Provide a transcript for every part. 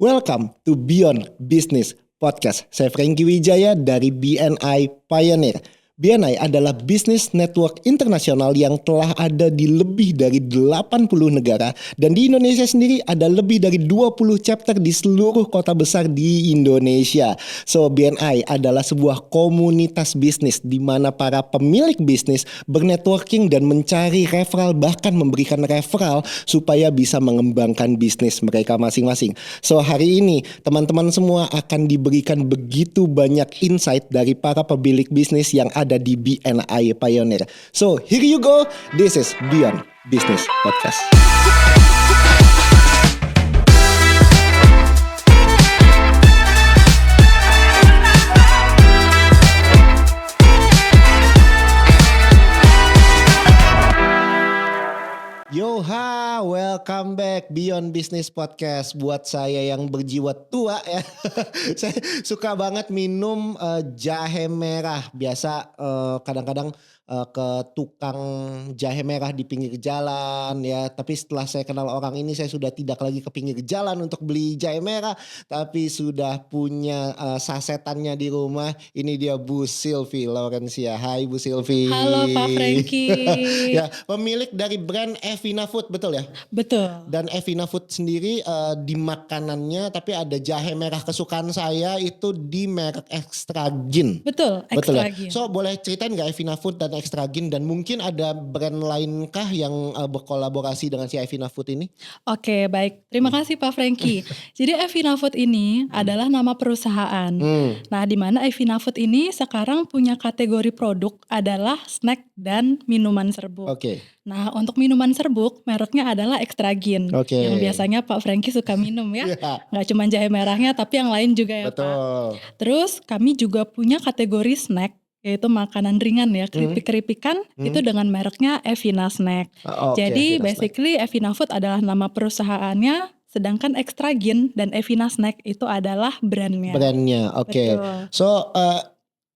Welcome to Beyond Business Podcast. Saya Franky Wijaya dari BNI Pioneer. BNI adalah bisnis network internasional yang telah ada di lebih dari 80 negara dan di Indonesia sendiri ada lebih dari 20 chapter di seluruh kota besar di Indonesia. So BNI adalah sebuah komunitas bisnis di mana para pemilik bisnis bernetworking dan mencari referral, bahkan memberikan referral supaya bisa mengembangkan bisnis mereka masing-masing. So hari ini teman-teman semua akan diberikan begitu banyak insight dari para pemilik bisnis yang ada di BNI Pioneer. So here you go, this is Beyond Business Podcast. Yoha, welcome back Beyond Business Podcast. Buat saya yang berjiwa tua ya, saya suka banget minum jahe merah. Biasa kadang-kadang ke tukang jahe merah di pinggir jalan ya. Tapi setelah saya kenal orang ini, saya sudah tidak lagi ke pinggir jalan untuk beli jahe merah, tapi sudah punya sasetannya di rumah. Ini dia Bu Sylvie Laurencia. Hai Bu Sylvie. Halo Pak Franky. Ya, pemilik dari brand Evina Food, betul ya? Betul. Dan Evina Food sendiri di makanannya tapi ada jahe merah kesukaan saya itu di merek Extra Gin. Betul, Betul Extra ya? Gin. So boleh ceritain gak Evina Food dan Extra Gin, dan mungkin ada brand lainkah yang berkolaborasi dengan si Evina Food ini? Oke, baik. Terima kasih Pak Franky. Jadi Evina Food ini adalah nama perusahaan. Nah, di mana Evina Food ini sekarang punya kategori produk adalah snack dan minuman serbuk. Oke. Nah, untuk minuman serbuk mereknya adalah Extra Gin. Oke. Yang biasanya Pak Franky suka minum ya. Iya. Nggak cuma jahe merahnya tapi yang lain juga ya Pak. Betul. Terus kami juga punya kategori snack, yaitu makanan ringan ya, keripik-keripikan itu dengan mereknya Evina Snack. Oke, Jadi Evina basically Evina Food adalah nama perusahaannya, sedangkan Extra Gin dan Evina Snack itu adalah brandnya. Brandnya, oke. Betul. So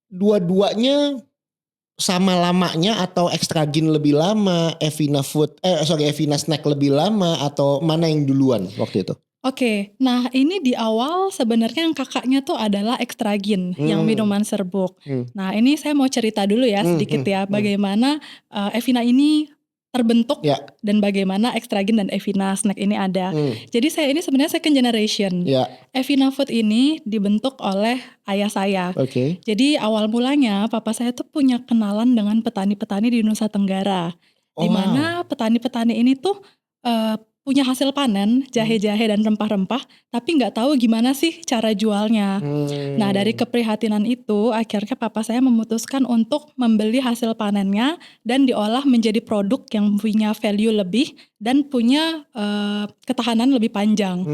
dua-duanya sama lamanya atau Extra Gin lebih lama, Evina Snack lebih lama, atau mana yang duluan waktu itu? Oke, nah ini di awal sebenarnya yang kakaknya tuh adalah Extra Gin, yang minuman serbuk. Nah ini saya mau cerita dulu ya sedikit ya, bagaimana Evina ini terbentuk dan bagaimana Extra Gin dan Evina Snack ini ada. Jadi saya ini sebenarnya second generation. Evina Food ini dibentuk oleh ayah saya. Oke. Jadi awal mulanya papa saya tuh punya kenalan dengan petani-petani di Nusa Tenggara. Di mana petani-petani ini tuh punya hasil panen jahe-jahe dan rempah-rempah, tapi nggak tahu gimana sih cara jualnya. Nah dari keprihatinan itu akhirnya papa saya memutuskan untuk membeli hasil panennya dan diolah menjadi produk yang punya value lebih dan punya ketahanan lebih panjang.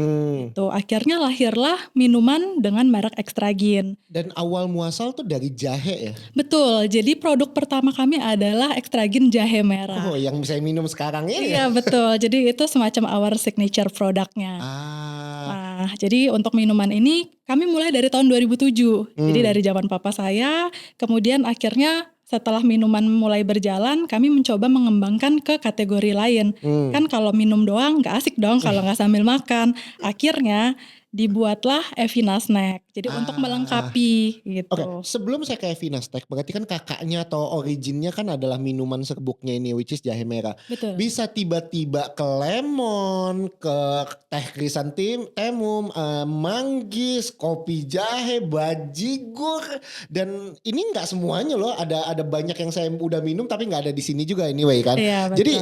Tuh akhirnya lahirlah minuman dengan merek Extra Gin. Dan awal muasal tuh dari jahe ya? Betul, jadi produk pertama kami adalah Extra Gin jahe merah. Oh, yang saya minum sekarang ini. Iya betul, jadi itu semacam our signature produknya. Nah, jadi untuk minuman ini kami mulai dari tahun 2007. Jadi dari zaman papa saya, kemudian akhirnya setelah minuman mulai berjalan, kami mencoba mengembangkan ke kategori lain. Kan kalau minum doang gak asik dong kalau gak sambil makan. Akhirnya dibuatlah Evina Snack. Jadi untuk melengkapi gitu. Oke, sebelum saya ke Evina Snack, berarti kan kakaknya atau originnya kan adalah minuman serbuknya ini, which is jahe merah. Betul. Bisa tiba-tiba ke lemon, ke teh krisantemum, manggis, kopi jahe, bajigur, dan ini nggak semuanya loh. Ada banyak yang saya udah minum tapi nggak ada di sini juga anyway kan. Iya, betul. Jadi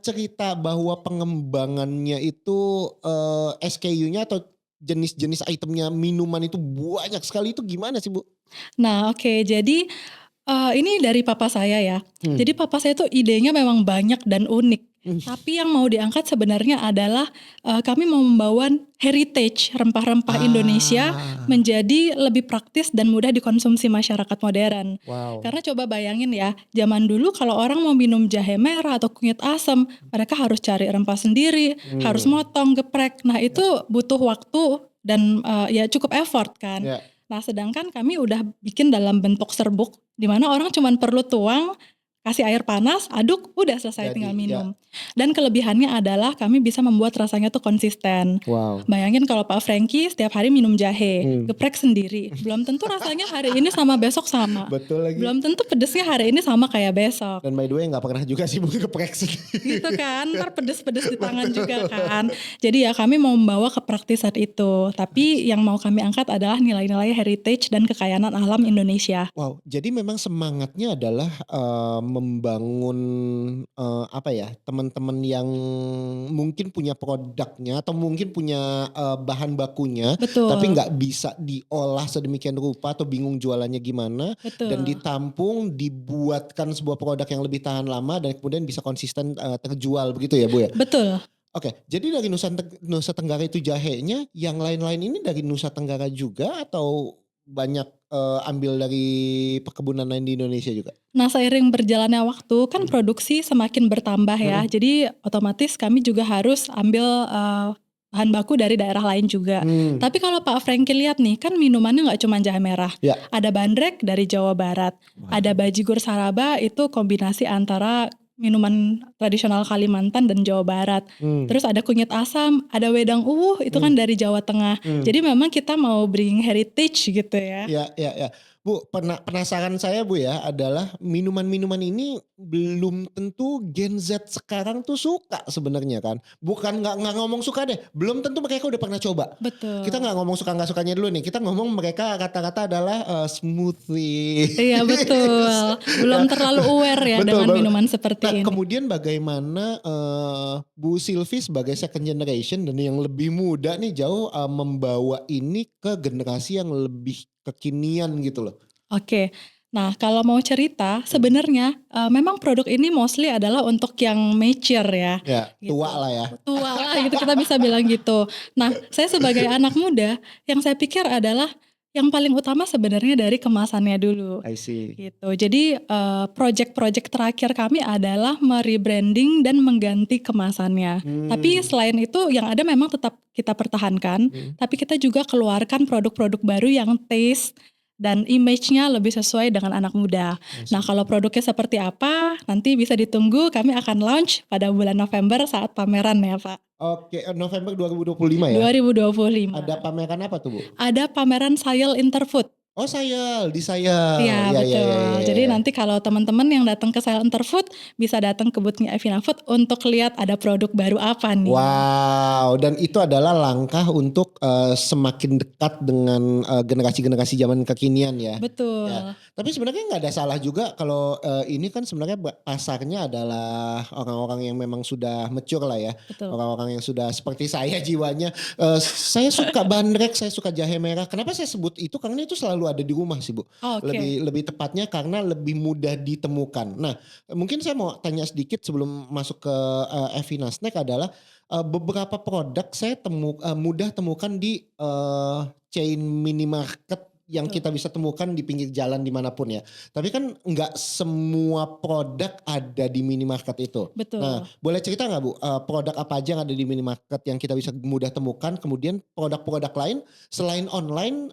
cerita bahwa pengembangannya itu SKU-nya atau jenis-jenis itemnya minuman itu banyak sekali, itu gimana sih Bu? Nah oke, jadi ini dari papa saya ya. Jadi papa saya tuh idenya memang banyak dan unik. Tapi yang mau diangkat sebenarnya adalah kami mau membawa heritage rempah-rempah Indonesia menjadi lebih praktis dan mudah dikonsumsi masyarakat modern. Wow. Karena coba bayangin ya, zaman dulu kalau orang mau minum jahe merah atau kunyit asam, mereka harus cari rempah sendiri, harus motong, geprek. Nah itu butuh waktu dan ya cukup effort kan. Nah sedangkan kami udah bikin dalam bentuk serbuk, di mana orang cuma perlu tuang, kasih air panas, aduk, udah selesai Jadi, tinggal minum. Dan kelebihannya adalah kami bisa membuat rasanya tuh konsisten. Wow. Bayangin kalau Pak Franky setiap hari minum jahe, geprek sendiri. Belum tentu rasanya hari ini sama besok sama. Betul lagi. Belum tentu pedesnya hari ini sama kayak besok. Dan by the way gak pernah juga sih Bu geprek sendiri. Gitu kan, ntar pedes-pedes di tangan juga kan. Jadi ya kami mau membawa kepraktisan itu. Tapi yang mau kami angkat adalah nilai-nilai heritage dan kekayaan alam Indonesia. Wow, jadi memang semangatnya adalah membangun teman-teman yang mungkin punya produknya atau mungkin punya bahan bakunya, Betul. tapi nggak bisa diolah sedemikian rupa atau bingung jualannya gimana, Betul. dan ditampung, dibuatkan sebuah produk yang lebih tahan lama dan kemudian bisa konsisten terjual begitu ya Bu ya? Betul. Oke, jadi dari Nusa Tenggara itu jahenya, yang lain-lain ini dari Nusa Tenggara juga atau banyak ambil dari perkebunan lain di Indonesia juga? Nah, seiring berjalannya waktu kan produksi semakin bertambah ya. Jadi otomatis kami juga harus ambil bahan baku dari daerah lain juga. Tapi kalau Pak Franky lihat nih, kan minumannya nggak cuma jahe merah. Ya. Ada bandrek dari Jawa Barat. Ada bajigur saraba, itu kombinasi antara minuman tradisional Kalimantan dan Jawa Barat. Terus ada kunyit asam, ada wedang uwuh, itu kan dari Jawa Tengah. Jadi memang kita mau bring heritage gitu ya. Ya. Bu, penasaran saya Bu ya adalah minuman-minuman ini belum tentu Gen Z sekarang tuh suka sebenarnya kan. Bukan nggak ngomong suka deh, belum tentu mereka udah pernah coba. Betul. Kita nggak ngomong suka nggak sukanya dulu nih, kita ngomong mereka kata-kata adalah smoothie. Iya betul, belum terlalu aware ya Betul, dengan minuman seperti ini. Kemudian bagaimana Bu Sylvie sebagai second generation dan yang lebih muda nih jauh membawa ini ke generasi yang lebih kekinian gitu loh. Oke, nah kalau mau cerita sebenarnya memang produk ini mostly adalah untuk yang mature ya. Ya, gitu. tua lah ya. Tua lah gitu, kita bisa bilang gitu. Nah, saya sebagai anak muda yang saya pikir adalah yang paling utama sebenarnya dari kemasannya dulu. I see. Gitu. Jadi project-project terakhir kami adalah merebranding dan mengganti kemasannya. Tapi selain itu yang ada memang tetap kita pertahankan, tapi kita juga keluarkan produk-produk baru yang taste dan image-nya lebih sesuai dengan anak muda. Nah, kalau produknya seperti apa, nanti bisa ditunggu, kami akan launch pada bulan November saat pameran ya Pak. Oke, November 2025 ya? 2025. Ada pameran apa tuh Bu? Ada pameran Sayel Interfood. Oh Sayel, di Sayel. Iya betul. Ya. Jadi nanti kalau teman-teman yang datang ke Sayel Interfood bisa datang ke boothnya Evina Food untuk lihat ada produk baru apa nih. Wow, dan itu adalah langkah untuk semakin dekat dengan generasi-generasi zaman kekinian ya. Betul. Ya. Tapi sebenarnya nggak ada salah juga kalau ini kan sebenarnya pasarnya adalah orang-orang yang memang sudah mature lah ya. Betul. Orang-orang yang sudah seperti saya jiwanya. Saya suka bandrek, saya suka jahe merah. Kenapa saya sebut itu? Karena itu selalu ada di rumah sih Bu. Okay. Lebih tepatnya karena lebih mudah ditemukan. Nah, mungkin saya mau tanya sedikit sebelum masuk ke Evina Snack adalah beberapa produk saya mudah temukan di chain minimarket yang kita bisa temukan di pinggir jalan dimanapun ya. Tapi kan nggak semua produk ada di minimarket itu. Betul. Nah, boleh cerita nggak Bu, produk apa aja yang ada di minimarket yang kita bisa mudah temukan, kemudian produk-produk lain selain online,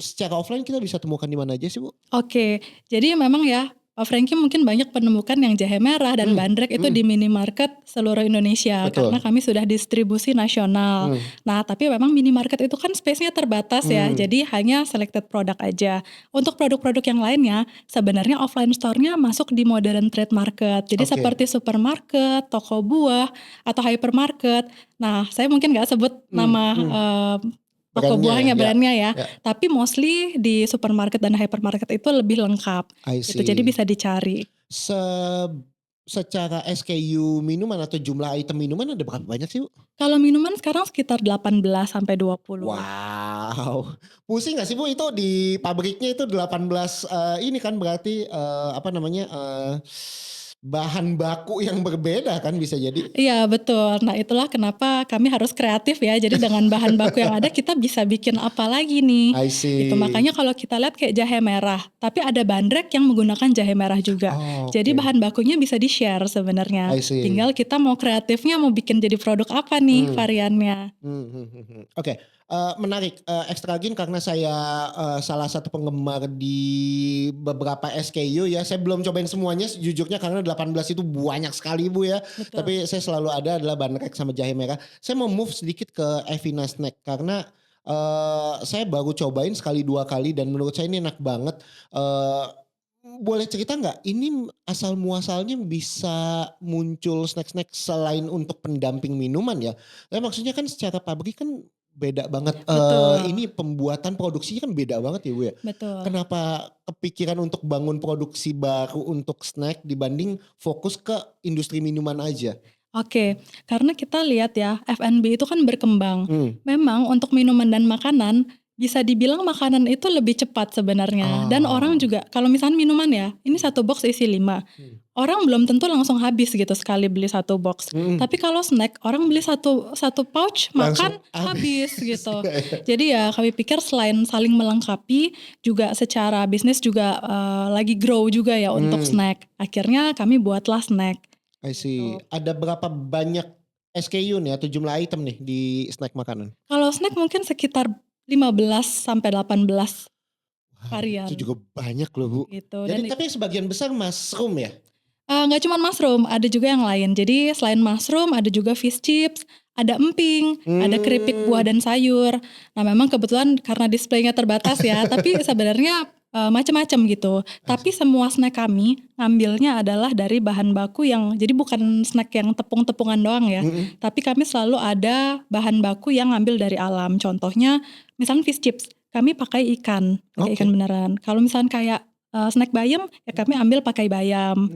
secara offline kita bisa temukan di mana aja sih Bu? Oke, jadi memang ya Pak Franky mungkin banyak penemukan yang jahe merah dan bandrek itu di minimarket seluruh Indonesia. Betul. Karena kami sudah distribusi nasional. Nah tapi memang minimarket itu kan space-nya terbatas ya, jadi hanya selected produk aja. Untuk produk-produk yang lainnya sebenarnya offline store-nya masuk di modern trade market. Jadi seperti supermarket, toko buah, atau hypermarket. Nah saya mungkin gak sebut nama toko buahnya, brandnya ya. Tapi mostly di supermarket dan hypermarket itu lebih lengkap. Gitu, jadi bisa dicari. Secara SKU minuman atau jumlah item minuman ada berapa banyak sih Bu? Kalau minuman sekarang sekitar 18 sampai 20. Wow. Pusing gak sih Bu itu di pabriknya itu 18 ini kan berarti bahan baku yang berbeda kan bisa jadi. Iya betul. Nah itulah kenapa kami harus kreatif ya. Jadi dengan bahan baku yang ada kita bisa bikin apa lagi nih. I see. Itu makanya kalau kita lihat kayak jahe merah. Tapi ada bandrek yang menggunakan jahe merah juga. Jadi bahan bakunya bisa di share sebenarnya. Tinggal kita mau kreatifnya mau bikin jadi produk apa nih variannya. Oke. Menarik, Extra Gin karena saya salah satu penggemar di beberapa SKU ya. Saya belum cobain semuanya sejujurnya karena 18 itu banyak sekali Bu ya. Betul. Tapi saya selalu ada adalah bandrek sama jahe merah. Saya mau move sedikit ke Evina Snack karena saya baru cobain sekali 2 kali dan menurut saya ini enak banget. Boleh cerita nggak ini asal muasalnya bisa muncul snack-snack selain untuk pendamping minuman ya? Maksudnya kan secara pabrik kan beda banget. Betul. Ini pembuatan produksinya kan beda banget ya Bu ya. Betul. Kenapa kepikiran untuk bangun produksi baru untuk snack dibanding fokus ke industri minuman aja? Oke, karena kita lihat ya F&B itu kan berkembang. Hmm. Memang untuk minuman dan makanan bisa dibilang makanan itu lebih cepat sebenarnya. Dan orang juga kalau misalnya minuman ya, ini 1 box isi 5. Orang belum tentu langsung habis gitu sekali beli 1 box. Tapi kalau snack orang beli satu pouch makan habis gitu. Jadi ya kami pikir selain saling melengkapi juga secara bisnis juga lagi grow juga ya untuk snack. Akhirnya kami buatlah snack. I see. Ada berapa banyak SKU nih atau jumlah item nih di snack makanan? Kalau snack mungkin sekitar 15 sampai 18 varian. Itu juga banyak loh Bu. Gitu. Jadi tapi sebagian besar mushroom ya? Nggak cuma mushroom, ada juga yang lain. Jadi selain mushroom ada juga fish chips, ada emping, ada keripik buah dan sayur. Nah memang kebetulan karena displaynya terbatas ya, tapi sebenarnya macam-macam gitu. Tapi semua snack kami ngambilnya adalah dari bahan baku yang, jadi bukan snack yang tepung-tepungan doang ya. Tapi kami selalu ada bahan baku yang ngambil dari alam. Contohnya misalnya fish chips, kami pakai ikan beneran. Kalau misalnya kayak snack bayam ya kami ambil pakai bayam.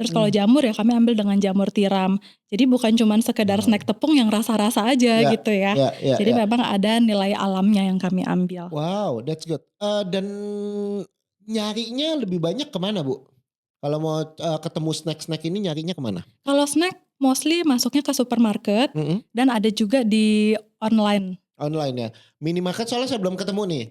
Terus kalau jamur ya kami ambil dengan jamur tiram. Jadi bukan cuma sekedar snack tepung yang rasa-rasa aja gitu ya. Jadi memang ada nilai alamnya yang kami ambil. Wow, that's good. Dan nyarinya lebih banyak kemana Bu? Kalau mau ketemu snack-snack ini nyarinya kemana? Kalau snack mostly masuknya ke supermarket dan ada juga di online. Online ya. Minimarket soalnya saya belum ketemu nih.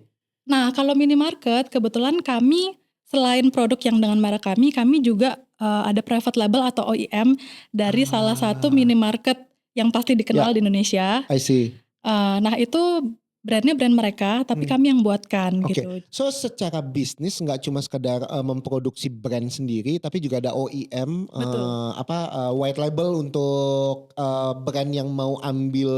Nah kalau minimarket kebetulan kami selain produk yang dengan merek kami juga ada private label atau OEM dari salah satu minimarket yang pasti dikenal di Indonesia. I see. Nah itu brandnya brand mereka, tapi kami yang buatkan gitu. So secara bisnis nggak cuma sekedar memproduksi brand sendiri, tapi juga ada OEM, white label untuk brand yang mau ambil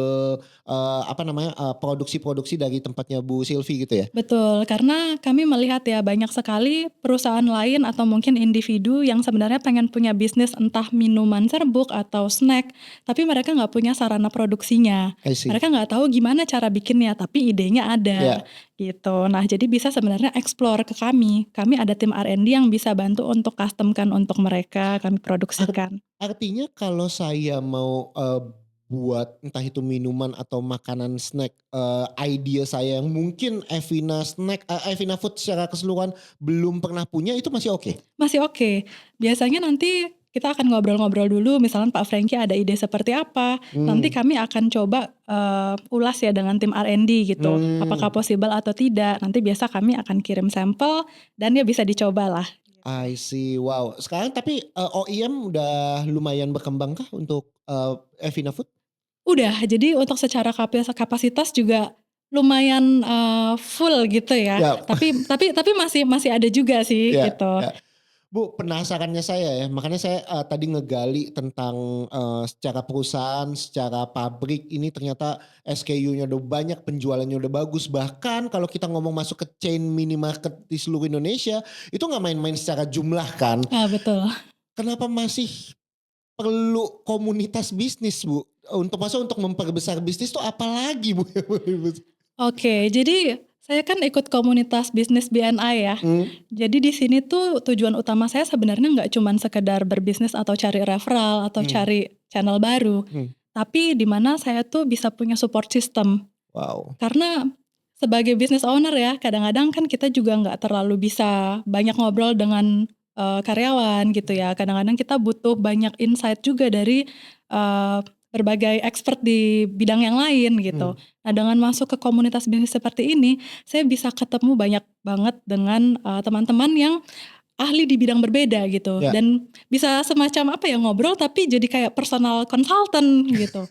produksi-produksi dari tempatnya Bu Sylvie gitu ya? Betul, karena kami melihat ya banyak sekali perusahaan lain atau mungkin individu yang sebenarnya pengen punya bisnis entah minuman serbuk atau snack, tapi mereka nggak punya sarana produksinya. Mereka nggak tahu gimana cara bikinnya, tapi idenya ada gitu. Nah jadi bisa sebenarnya explore ke kami. Kami ada tim R&D yang bisa bantu untuk customkan untuk mereka, kami produksikan. Artinya kalau saya mau buat entah itu minuman atau makanan snack, idea saya yang mungkin Evina Food secara keseluruhan belum pernah punya itu masih oke? Masih oke. Biasanya nanti kita akan ngobrol-ngobrol dulu, misalnya Pak Franky ada ide seperti apa, nanti kami akan coba ulas ya dengan tim R&D gitu, apakah possible atau tidak, nanti biasa kami akan kirim sampel dan ya bisa dicoba lah. I see, wow. Sekarang tapi OEM udah lumayan berkembang kah untuk Evina Food? Udah, jadi untuk secara kapasitas juga lumayan full gitu ya, tapi masih ada juga sih gitu. Bu, penasarannya saya ya, makanya saya tadi ngegali tentang secara perusahaan, secara pabrik ini ternyata SKU-nya udah banyak, penjualannya udah bagus. Bahkan kalau kita ngomong masuk ke chain minimarket di seluruh Indonesia, itu gak main-main secara jumlah kan. Betul. Kenapa masih perlu komunitas bisnis Bu? Untuk memperbesar bisnis tuh apa lagi Bu? Oke, jadi saya kan ikut komunitas bisnis BNI ya. Jadi di sini tuh tujuan utama saya sebenarnya nggak cuma sekedar berbisnis atau cari referral atau cari channel baru. Tapi di mana saya tuh bisa punya support system. Wow. Karena sebagai business owner ya, kadang-kadang kan kita juga nggak terlalu bisa banyak ngobrol dengan karyawan gitu ya. Kadang-kadang kita butuh banyak insight juga dari berbagai expert di bidang yang lain gitu. Nah dengan masuk ke komunitas bisnis seperti ini, saya bisa ketemu banyak banget dengan teman-teman yang ahli di bidang berbeda gitu. Dan bisa semacam ngobrol tapi jadi kayak personal consultant gitu.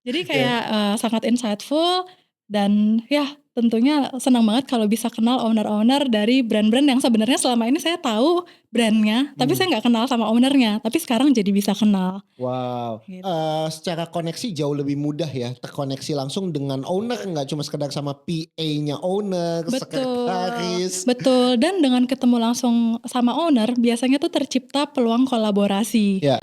Jadi kayak sangat insightful. Dan ya tentunya senang banget kalau bisa kenal owner-owner dari brand-brand yang sebenarnya selama ini saya tahu brandnya, tapi saya nggak kenal sama ownernya, tapi sekarang jadi bisa kenal. Wow, Gitu. secara koneksi jauh lebih mudah ya, terkoneksi langsung dengan owner, nggak cuma sekedar sama PA-nya owner, Betul, sekretaris. betul. Dan dengan ketemu langsung sama owner, biasanya tuh tercipta peluang kolaborasi. Ya,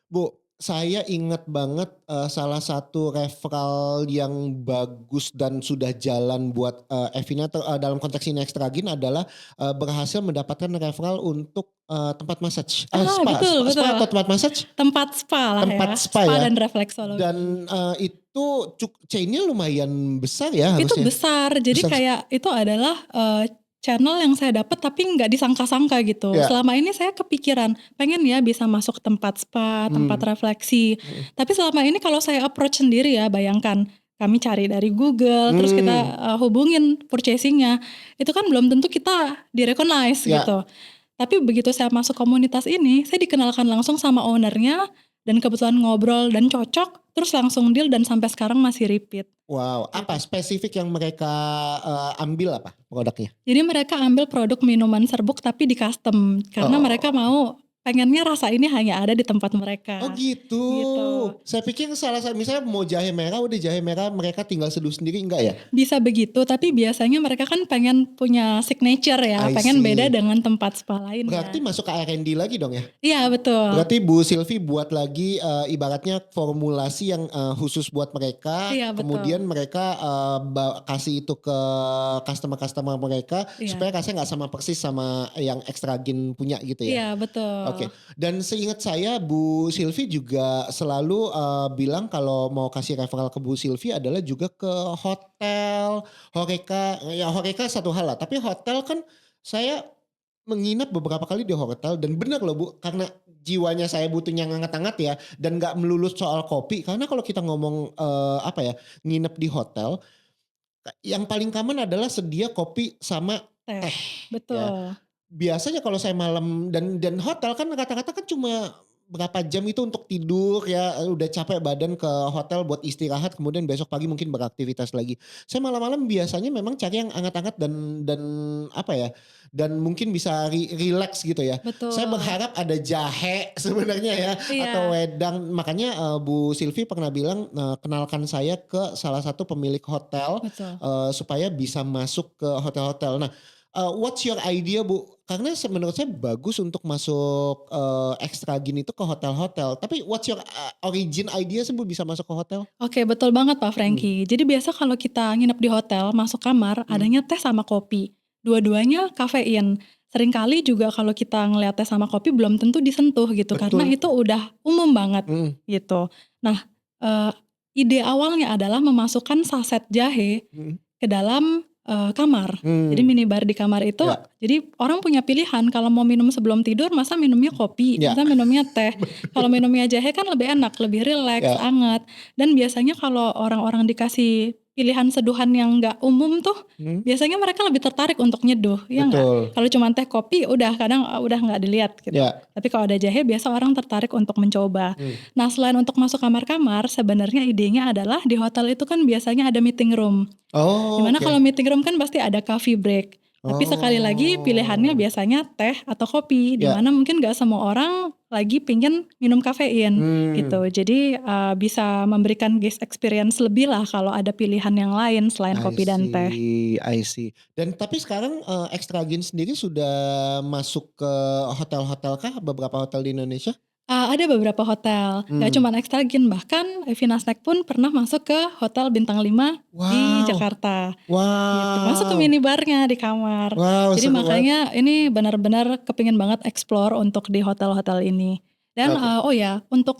Bu, saya ingat banget salah satu referral yang bagus dan sudah jalan buat Evina dalam konteks ini Extragin adalah berhasil mendapatkan referral untuk tempat massage, Betul, spa betul. atau tempat massage, Tempat spa lah ya, tempat spa spa ya, dan refleksologi. dan itu chainnya lumayan besar ya Itu harusnya, besar, jadi besar. kayak itu adalah channel yang saya dapat tapi nggak disangka-sangka gitu. Ya. Selama ini saya kepikiran pengen ya bisa masuk tempat spa, tempat refleksi. Tapi selama ini kalau saya approach sendiri ya, bayangkan kami cari dari Google, terus kita hubungin purchasingnya, itu kan belum tentu kita di-recognize Ya. gitu. Tapi begitu saya masuk komunitas ini, saya dikenalkan langsung sama ownernya dan kebetulan ngobrol dan cocok, terus langsung deal dan sampai sekarang masih repeat. Wow, apa spesifik yang mereka ambil apa produknya? Jadi mereka ambil produk minuman serbuk tapi di custom karena mereka mau pengennya rasa ini hanya ada di tempat mereka. Oh gitu. Gitu. Saya pikir salah satu misalnya mau jahe merah, udah jahe merah mereka tinggal seduh sendiri, enggak ya? Bisa begitu, tapi biasanya mereka kan pengen punya signature ya, I pengen see. beda dengan tempat spa lain Berarti ya. masuk ke R&D lagi dong ya? Iya betul. Berarti Bu Sylvie buat lagi ibaratnya formulasi yang khusus buat mereka. Iya, betul. Kemudian mereka kasih itu ke customer-customer mereka. Iya. Supaya rasanya gak sama persis sama yang Extragin punya gitu ya? Iya betul. Oke, dan seingat saya Bu Sylvie juga selalu bilang kalau mau kasih referral ke Bu Sylvie adalah juga ke hotel, Horeca. Ya Horeca satu hal lah, tapi hotel kan saya menginap beberapa kali di hotel dan benar loh Bu, karena jiwanya saya butuhnya yang hangat-hangat ya dan gak melulu soal kopi. Karena kalau kita ngomong nginep di hotel, yang paling common adalah sedia kopi sama Teh. teh. Betul. Biasanya kalau saya malam dan hotel kan rata-rata kan cuma berapa jam itu untuk tidur ya, udah capek badan ke hotel buat istirahat kemudian besok pagi mungkin beraktivitas lagi. Saya malam-malam biasanya memang cari yang hangat-hangat dan apa ya, dan mungkin bisa relax gitu ya. Betul. Saya berharap ada jahe sebenarnya ya, Iya. atau wedang. Makanya Bu Sylvie pernah bilang kenalkan saya ke salah satu pemilik hotel Betul. supaya bisa masuk ke hotel-hotel. Nah, what's your idea Bu? Karena menurut saya bagus untuk masuk Extragin itu ke hotel-hotel. Tapi what's your origin idea sih Bu bisa masuk ke hotel? Oke, betul banget Pak Franky. Jadi biasa kalau kita nginep di hotel, masuk kamar, adanya teh sama kopi. Dua-duanya kafein. Seringkali juga kalau kita ngeliat teh sama kopi belum tentu disentuh gitu. Betul. Karena itu udah umum banget gitu. Nah, ide awalnya adalah memasukkan saset jahe ke dalam kamar. Jadi minibar di kamar itu, Ya. jadi orang punya pilihan kalau mau minum sebelum tidur, masa minumnya kopi, Ya. masa minumnya teh. Kalau minumnya jahe kan lebih enak, lebih rileks, Ya. anget. Dan biasanya kalau orang-orang dikasih pilihan seduhan yang nggak umum tuh, biasanya mereka lebih tertarik untuk nyeduh, ya nggak? Betul. Kalau cuma teh kopi, udah kadang udah nggak dilihat gitu. Ya. Tapi kalau ada jahe, biasa orang tertarik untuk mencoba. Nah, selain untuk masuk kamar-kamar, sebenarnya idenya adalah di hotel itu kan biasanya ada meeting room. Oh, Dimana oke. kalau meeting room kan pasti ada coffee break. Tapi sekali lagi pilihannya biasanya teh atau kopi. Ya. Dimana mungkin gak semua orang lagi pingin minum kafein gitu. Jadi bisa memberikan guest experience lebih lah kalau ada pilihan yang lain selain kopi dan teh. I see. Dan tapi sekarang Extragin sendiri sudah masuk ke hotel-hotel kah? Beberapa hotel di Indonesia? Ada beberapa hotel, gak cuma Extragin, bahkan Evina Snack pun pernah masuk ke hotel bintang 5 di Wow. Jakarta. Wow. Gitu. Masuk ke minibarnya di kamar. Wow, Jadi seru makanya ini benar-benar kepingin banget explore untuk di hotel-hotel ini. Dan untuk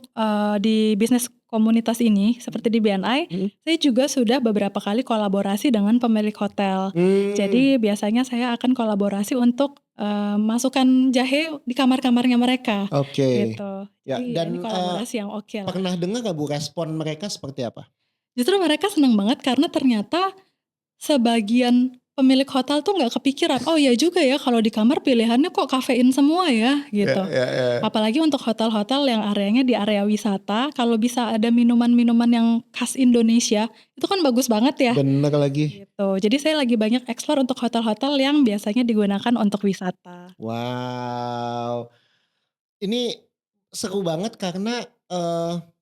di bisnis komunitas ini seperti di BNI, saya juga sudah beberapa kali kolaborasi dengan pemilik hotel. Jadi biasanya saya akan kolaborasi untuk masukkan jahe di kamar-kamarnya mereka. Oke. Gitu. Ya, Jadi dan ini kolaborasi yang oke lah. pernah dengar gak Bu respon mereka seperti apa? Justru mereka senang banget karena ternyata sebagian pemilik hotel tuh nggak kepikiran, oh ya juga ya kalau di kamar pilihannya kok kafein semua ya Ya, gitu. ya, ya. Apalagi untuk hotel-hotel yang areanya di area wisata, kalau bisa ada minuman-minuman yang khas Indonesia, itu kan bagus banget ya. Bener lagi. Gitu. Jadi saya lagi banyak explore untuk hotel-hotel yang biasanya digunakan untuk wisata. Wow. Ini seru banget karena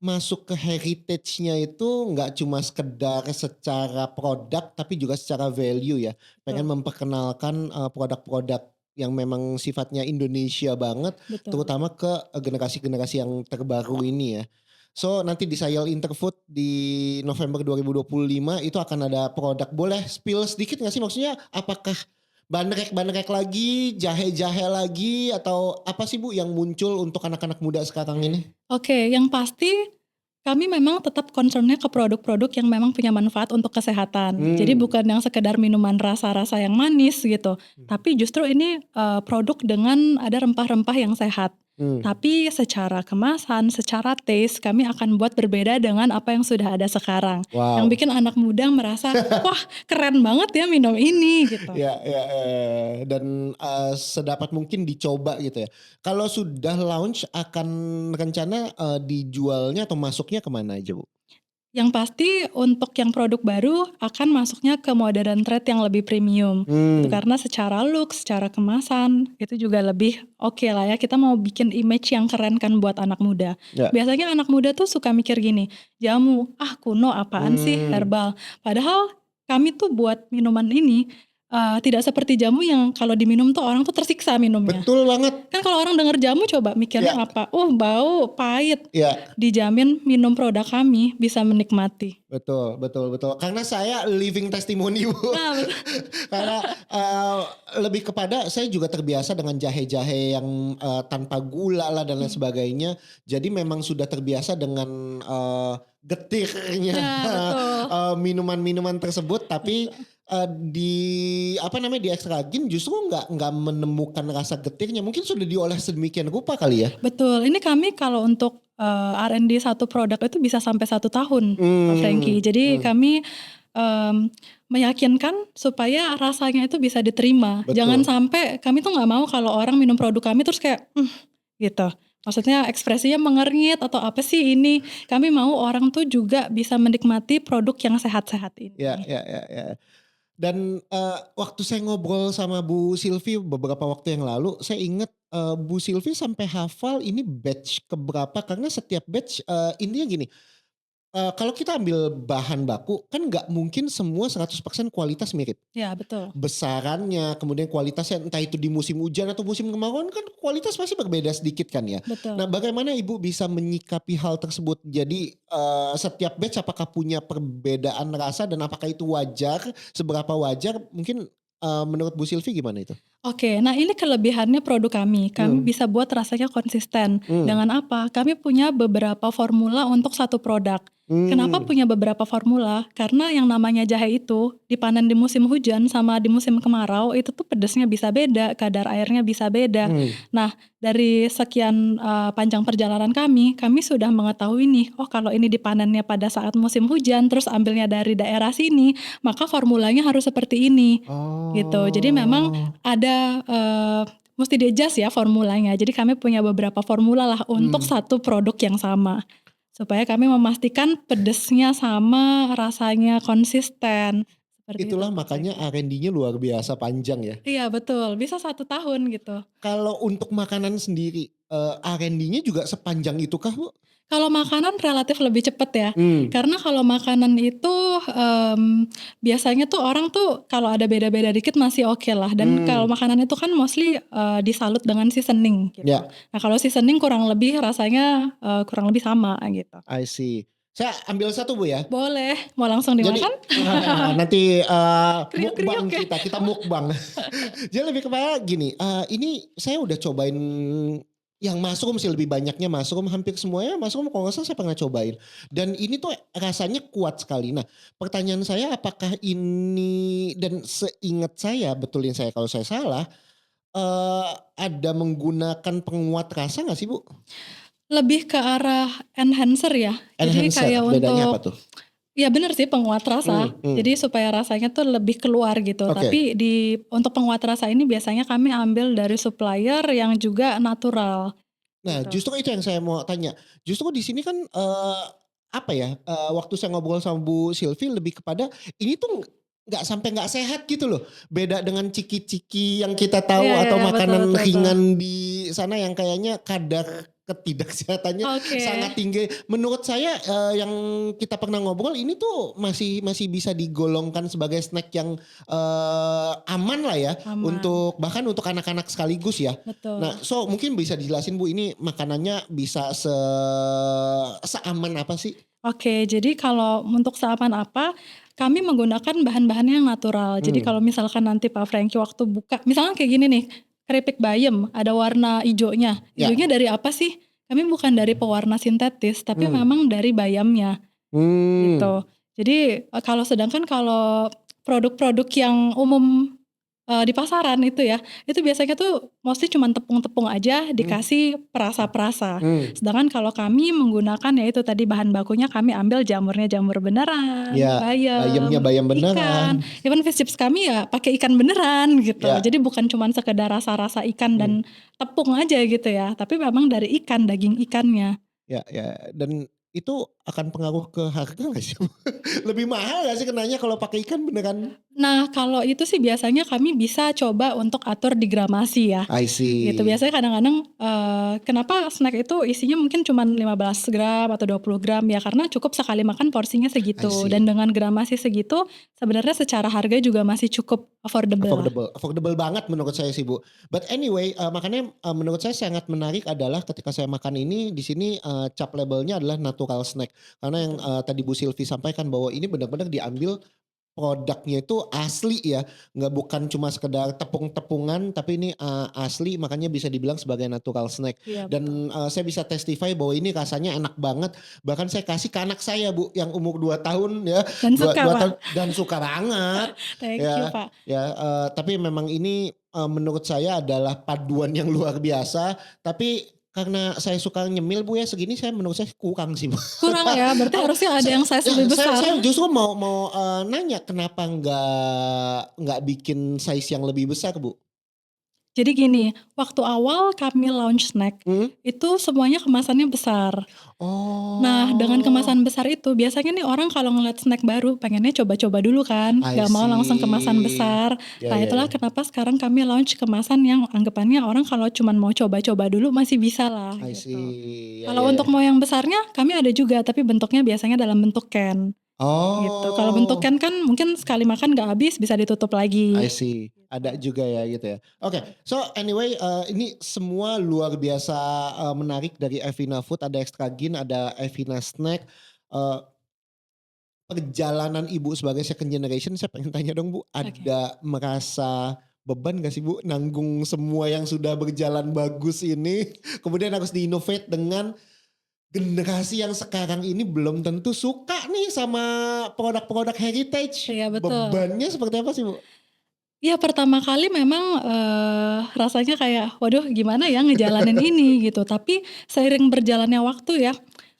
masuk ke heritage-nya itu nggak cuma sekedar secara produk tapi juga secara value ya. Pengen Betul, memperkenalkan produk-produk yang memang sifatnya Indonesia banget, betul. terutama ke generasi-generasi yang terbaru ini ya. So nanti di Sayal Interfood di November 2025 itu akan ada produk. Boleh spill sedikit nggak sih, maksudnya apakah bandrek-bandrek lagi, jahe-jahe lagi, atau apa sih Bu yang muncul untuk anak-anak muda sekarang ini? Oke, yang pasti kami memang tetap concern-nya ke produk-produk yang memang punya manfaat untuk kesehatan. Jadi Hmm. bukan yang sekedar minuman rasa-rasa yang manis gitu. Tapi justru ini produk dengan ada rempah-rempah yang sehat. Hmm. Tapi secara kemasan, secara taste kami akan buat berbeda dengan apa yang sudah ada sekarang. Yang Wow. bikin anak muda merasa, wah keren banget ya minum ini gitu. Dan sedapat mungkin dicoba gitu ya. Kalau sudah launch akan rencana dijualnya atau masuknya kemana aja Bu? Yang pasti untuk yang produk baru akan masuknya ke modern trade yang lebih premium. Itu Hmm. karena secara look, secara kemasan itu juga lebih oke lah ya. Kita mau bikin image yang keren kan buat anak muda. Ya. Biasanya anak muda tuh suka mikir gini, jamu, ah kuno apaan sih Hmm. herbal. Padahal kami tuh buat minuman ini tidak seperti jamu yang kalau diminum tuh orang tuh tersiksa minumnya. Betul banget. Kan kalau orang denger jamu coba mikirnya Ya, apa? Bau, pahit. ya. Dijamin minum produk kami bisa menikmati. Betul, betul, betul. Karena saya living testimony Bu. Nah, betul. Karena lebih kepada saya juga terbiasa dengan jahe-jahe yang tanpa gula lah dan lain sebagainya. Jadi memang sudah terbiasa dengan getirnya Nah, betul. minuman-minuman tersebut. Tapi di apa namanya, di ekstragin justru nggak menemukan rasa getirnya. Mungkin sudah diolah sedemikian rupa kali ya. Betul. Ini kami kalau untuk R&D satu produk itu bisa sampai 1 tahun, Pak Franky. Jadi Hmm. kami meyakinkan supaya rasanya itu bisa diterima. Jangan Betul. sampai kami tuh nggak mau kalau orang minum produk kami terus kayak gitu. Maksudnya ekspresinya mengernyit atau apa sih ini. Kami mau orang tuh juga bisa menikmati produk yang sehat-sehat Ya, ini. ya, ya, ya. Dan waktu saya ngobrol sama Bu Sylvie beberapa waktu yang lalu, saya ingat Bu Sylvie sampai hafal ini batch keberapa karena setiap batch intinya gini, kalau kita ambil bahan baku kan nggak mungkin semua 100% kualitas mirip. Ya, betul. Besarannya, kemudian kualitasnya entah itu di musim hujan atau musim kemarau kan kualitas pasti berbeda sedikit kan ya. Nah, Betul. bagaimana Ibu bisa menyikapi hal tersebut? Jadi setiap batch apakah punya perbedaan rasa dan apakah itu wajar? Seberapa wajar? Mungkin menurut Bu Sylvie gimana itu? Oke, nah ini kelebihannya produk kami. Kami Hmm. bisa buat rasanya konsisten. Hmm. Dengan apa? Kami punya beberapa formula untuk satu produk. Kenapa Hmm. punya beberapa formula? Karena yang namanya jahe itu dipanen di musim hujan sama di musim kemarau itu tuh pedesnya bisa beda, kadar airnya bisa beda. Hmm. Nah, dari sekian panjang perjalanan kami sudah mengetahui nih, oh kalau ini dipanennya pada saat musim hujan terus ambilnya dari daerah sini, maka formulanya harus seperti ini. Gitu. Jadi memang Oh. ada mesti di-adjust ya formulanya. Jadi kami punya beberapa formula lah untuk satu produk yang sama. Supaya kami memastikan pedesnya sama, rasanya konsisten. Seperti itu Itulah Pak makanya Franky. R&D-nya luar biasa panjang ya. Iya betul, bisa 1 tahun gitu. Kalau untuk makanan sendiri, R&D-nya juga sepanjang itukah Bu? Kalau makanan relatif lebih cepet ya. Hmm. Karena kalau makanan itu biasanya tuh orang tuh kalau ada beda-beda dikit masih oke lah. Dan kalau makanan itu kan mostly disalut dengan seasoning gitu. Ya, Nah kalau seasoning kurang lebih rasanya kurang lebih sama gitu. I see. Saya ambil satu Bu ya. Boleh, mau langsung Jadi dimakan? nanti Kriuk-kriuk mukbang ya. kita mukbang. Jadi lebih kepada gini, ini saya udah cobain yang mushroom sih, lebih banyaknya mushroom, hampir semuanya mushroom kalau nggak salah saya pernah cobain. Dan ini tuh rasanya kuat sekali. Nah, pertanyaan saya apakah ini, dan seingat saya, betulin saya kalau saya salah, ada menggunakan penguat rasa nggak sih Bu? Lebih ke arah enhancer ya. Jadi Enhancer, kayak bedanya apa untuk tuh? Ya bener sih penguat rasa. Jadi supaya rasanya tuh lebih keluar gitu. Oke. Tapi untuk penguat rasa ini biasanya kami ambil dari supplier yang juga natural Nah, gitu. justru itu yang saya mau tanya. Justru di sini kan, apa ya, waktu saya ngobrol sama Bu Sylvie lebih kepada ini tuh nggak sampai nggak sehat gitu loh. Beda dengan ciki-ciki yang kita Iya tahu iya atau iya, betul makanan betul betul. ringan di sana yang kayaknya kadar ketidaksehatannya Oke. sangat tinggi. Menurut saya, yang kita pernah ngobrol ini tuh masih masih bisa digolongkan sebagai snack yang, aman lah ya Aman, untuk bahkan untuk anak-anak sekaligus ya. Nah, betul. so mungkin bisa dijelasin Bu ini makanannya bisa seaman apa sih? Oke, jadi kalau untuk seaman apa, kami menggunakan bahan-bahan yang natural. Jadi Mmm, kalau misalkan nanti Pak Franky waktu buka, misalnya kayak gini nih, keripik bayam ada warna ijonya. ya, Ijonya dari apa sih? Kami bukan dari pewarna sintetis, tapi mmm, memang dari bayamnya mmm, gitu. Jadi sedangkan kalau produk-produk yang umum di pasaran itu ya, itu biasanya tuh mostly cuman tepung-tepung aja mmm, dikasih perasa-perasa. mmm, Sedangkan kalau kami menggunakan ya itu tadi bahan bakunya kami ambil jamurnya jamur beneran, ya bayamnya bayam, bayam beneran, ikan, even fish chips kami ya pakai ikan beneran gitu. ya, Jadi bukan cuman sekedar rasa-rasa ikan mmm, dan tepung aja gitu ya, tapi memang dari ikan, daging ikannya. ya dan itu akan pengaruh ke harga nggak sih Bu? Lebih mahal nggak sih kenanya kalau pakai ikan beneran? Nah kalau itu sih biasanya kami bisa coba untuk atur di gramasi ya. I Gitu. see, Biasanya kadang-kadang, kenapa snack itu isinya mungkin cuman 15 gram atau 20 gram, ya karena cukup sekali makan porsinya I segitu dan see. dengan gramasi segitu sebenarnya secara harga juga masih cukup affordable lah. Affordable banget menurut saya sih, Bu. But anyway, makanya, menurut saya sangat menarik adalah ketika saya makan ini di sini, cap labelnya adalah natural snack. Karena yang, Betul. tadi Bu Sylvie sampaikan bahwa ini benar-benar diambil produknya itu asli ya, nggak bukan cuma sekedar tepung-tepungan tapi ini, asli makanya bisa dibilang sebagai natural snack. Iya betul. Dan, saya bisa testify bahwa ini rasanya enak banget, bahkan saya kasih ke anak saya Bu, yang umur 2 tahun ya, Dan dua suka dua Pak. tahun dan suka banget. Thank you Ya Pak. ya, tapi memang ini, menurut saya adalah paduan yang luar biasa, tapi karena saya suka nyemil Bu ya, segini saya menurut saya kurang sih Bu. Kurang ya, berarti Apa, harusnya ada yang size ya lebih saya besar. saya justru mau mau, nanya kenapa nggak bikin size yang lebih besar Bu? Jadi gini, waktu awal kami launch snack, Mhm? itu semuanya kemasannya besar. Nah, dengan Oh, kemasan besar itu, biasanya nih orang kalau ngeliat snack baru pengennya coba-coba dulu kan, I gak mau langsung kemasan see. besar. Ya Nah, ya itulah ya, kenapa sekarang kami launch kemasan yang anggapannya orang kalau cuman mau coba-coba dulu masih bisa lah I gitu. see. Ya Kalau ya untuk ya. mau yang besarnya kami ada juga, tapi bentuknya biasanya dalam bentuk can gitu. Kalau bentuk Oh. can kan mungkin sekali makan gak habis, bisa ditutup I lagi. see. Gitu. Ada juga ya gitu ya. Oke, so anyway, ini semua luar biasa, menarik dari Evina Food, ada Extragin, ada Evina Snack, eee, perjalanan Ibu sebagai second generation saya pengen tanya dong Bu, Oke. ada merasa beban gak sih Bu nanggung semua yang sudah berjalan bagus ini, kemudian harus di-innovate dengan generasi yang sekarang ini belum tentu suka nih sama produk-produk heritage, Iya betul. bebannya seperti apa sih Bu? Iya pertama kali memang, rasanya kayak, waduh gimana ya ngejalanin ini gitu. Tapi seiring berjalannya waktu ya,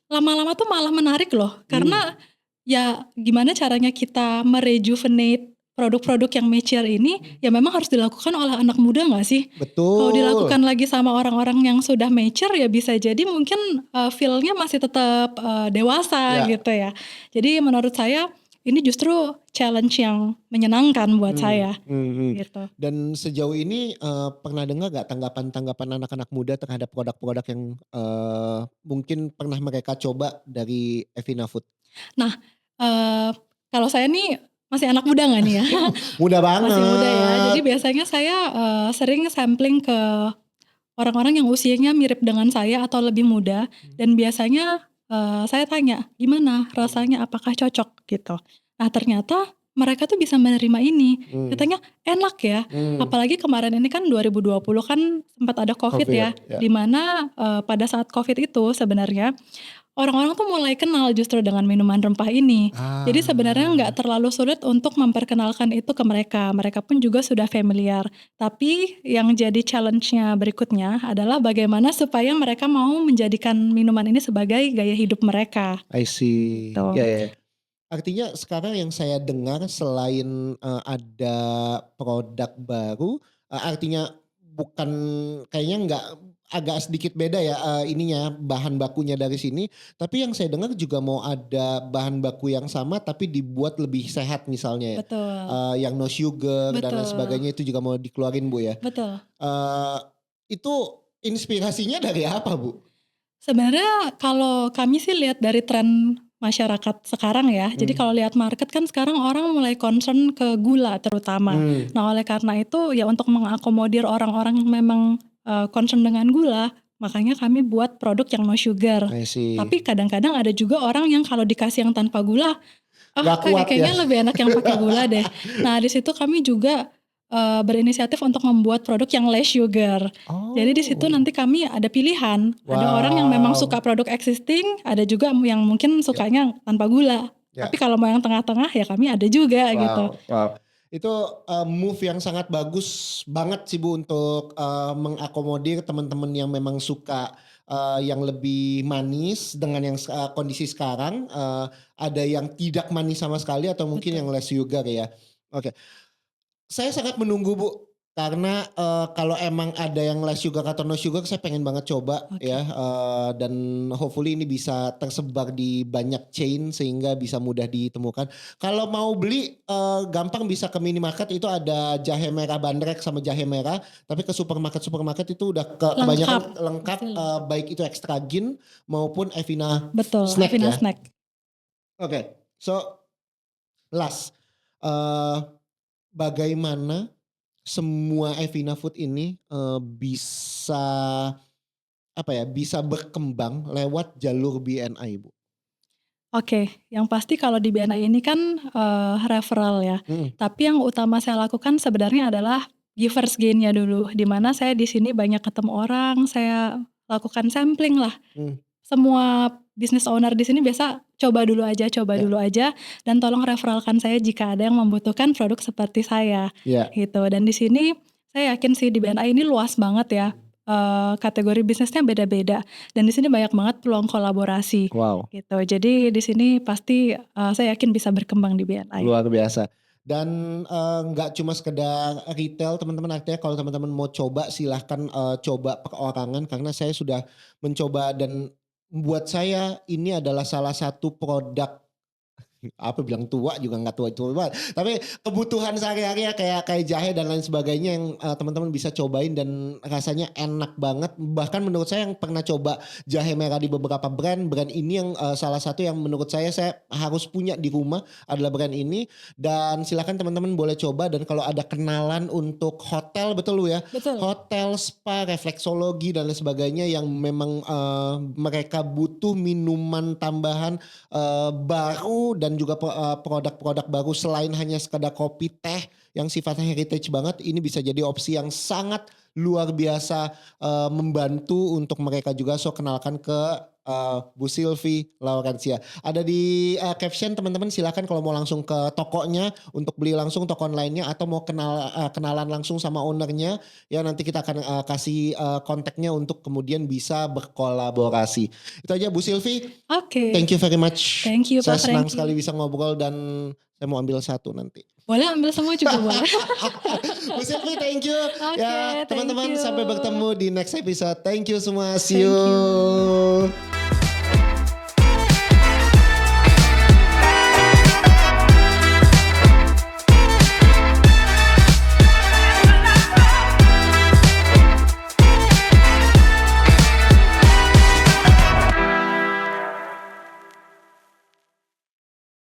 lama-lama tuh malah menarik loh. Mmm. Karena ya gimana caranya kita merejuvenate produk-produk yang mature ini, ya memang harus dilakukan oleh anak muda nggak sih? Kalau dilakukan Betul, lagi sama orang-orang yang sudah mature ya bisa jadi mungkin, feel-nya masih tetap, dewasa ya, gitu ya. Jadi menurut saya ini justru challenge yang menyenangkan buat saya. mhm. Gitu. Dan sejauh ini, pernah dengar nggak tanggapan-tanggapan anak-anak muda terhadap produk-produk yang, mungkin pernah mereka coba dari Evina Food? Nah, eee, kalau saya nih masih anak muda nggak nih ya? Mudah Masih muda ya, jadi banget. biasanya saya, sering sampling ke orang-orang yang usianya mirip dengan saya atau lebih muda dan biasanya, saya tanya, "Gimana rasanya, apakah cocok?" Gitu. Nah ternyata mereka tuh bisa menerima ini, Mmm, katanya, "Enak ya." mmm, Apalagi kemarin ini kan 2020 kan sempat ada Covid Covid, ya, ya. di mana, pada saat Covid itu sebenarnya orang-orang tuh mulai kenal justru dengan minuman rempah ini. Jadi sebenarnya nggak Ah, terlalu sulit untuk memperkenalkan itu ke mereka, mereka pun juga sudah familiar. Tapi yang jadi challenge-nya berikutnya adalah bagaimana supaya mereka mau menjadikan minuman ini sebagai gaya hidup mereka, I see. gitu. Ya ya ya. Artinya sekarang yang saya dengar selain, ada produk baru, artinya bukan kayaknya nggak agak sedikit beda ya, ininya bahan bakunya dari sini, tapi yang saya dengar juga mau ada bahan baku yang sama tapi dibuat lebih sehat misalnya ya, Betul, yang no sugar dan lain betul, sebagainya itu juga mau dikeluarin Bu ya. betul. Eee, itu inspirasinya dari apa Bu? Sebenarnya kalau kami sih lihat dari tren masyarakat sekarang ya. Jadi Mmm, kalau lihat market kan sekarang orang mulai concern ke gula terutama. mmm, Nah, oleh karena itu ya untuk mengakomodir orang-orang yang memang, concern dengan gula, makanya kami buat produk yang no sugar. I see. Tapi kadang-kadang ada juga orang yang kalau dikasih yang tanpa gula, "Ah, Nggak kuat ya? kayaknya lebih enak yang pakai gula deh." Nah, di situ kami juga, berinisiatif untuk membuat produk yang less sugar. Jadi di situ Oh, nanti kami ada pilihan, ada orang yang memang suka wow. produk existing, ada juga yang mungkin Ya, sukanya tanpa gula. ya. Tapi kalau mau yang tengah-tengah ya kami ada juga gitu. Wow, wow. Itu, move yang sangat bagus banget sih Bu untuk, mengakomodir teman-teman yang memang suka, yang lebih manis dengan yang kondisi sekarang, ada yang tidak manis sama sekali atau mungkin yang Betul. less sugar ya. Oke. Saya sangat menunggu Bu, karena, kalau emang ada yang less sugar atau no sugar saya pengen banget coba ya, Oke. dan hopefully ini bisa tersebar di banyak chain sehingga bisa mudah ditemukan. Kalau mau beli, gampang bisa ke minimarket itu ada jahe merah bandrek sama jahe merah, tapi ke supermarket-supermarket itu udah Lengkap, kebanyakan lengkap, pasti lengkap. baik itu extra gin maupun Evina Betul, snack Avina ya. Snack. Oke, so last, eee, bagaimana semua Evina Food ini, bisa apa ya, bisa berkembang lewat jalur BNI, Bu? Oke, yang pasti kalau di BNI ini kan, referral ya. Mhm, Tapi yang utama saya lakukan sebenarnya adalah givers gain-nya dulu, di mana saya di sini banyak ketemu orang, saya lakukan sampling lah. mmm, Semua business owner di sini biasa coba ya, dulu aja, dan tolong referralkan saya jika ada yang membutuhkan produk seperti saya, ya, gitu. Dan di sini saya yakin sih di BNI ini luas banget ya, kategori bisnisnya beda-beda, dan di sini banyak banget peluang kolaborasi, wow, gitu. Jadi di sini pasti, saya yakin bisa berkembang di BNI. luar biasa. Dan, nggak cuma sekedar retail teman-teman, artinya kalau teman-teman mau coba silahkan, coba perorangan karena saya sudah mencoba dan buat saya ini adalah salah satu produk. Apa bilang tua juga nggak tua-tua banget. Tapi kebutuhan sehari-hari ya kayak kayak jahe dan lain sebagainya yang, teman-teman bisa cobain dan rasanya enak banget. Bahkan menurut saya yang pernah coba jahe merah di beberapa brand, brand ini yang, salah satu yang menurut saya harus punya di rumah adalah brand ini. Dan silakan teman-teman boleh coba dan kalau ada kenalan untuk hotel betul Lu ya? Betul. Hotel, spa, refleksologi dan lain sebagainya yang memang, mereka butuh minuman tambahan baru dan juga produk-produk baru selain hanya sekedar kopi teh yang sifatnya heritage banget, ini bisa jadi opsi yang sangat luar biasa, membantu untuk mereka juga. So kenalkan ke, Bu Sylvie Laurencia. Ada di, caption teman-teman silakan kalau mau langsung ke tokonya untuk beli langsung toko online-nya atau mau kenalan langsung sama owner-nya, ya nanti kita akan, kasih, kontaknya untuk kemudian bisa berkolaborasi. Itu aja Bu Sylvie. Oke, Thank you very much. thank you Saya Pak senang sekali Franky. bisa ngobrol dan saya mau ambil satu nanti. Boleh ambil semua juga boleh. Bu Sylvie, thank you. Ya Oke, thank teman-teman you. sampai bertemu di next episode. Thank you semua. See Thank you. you.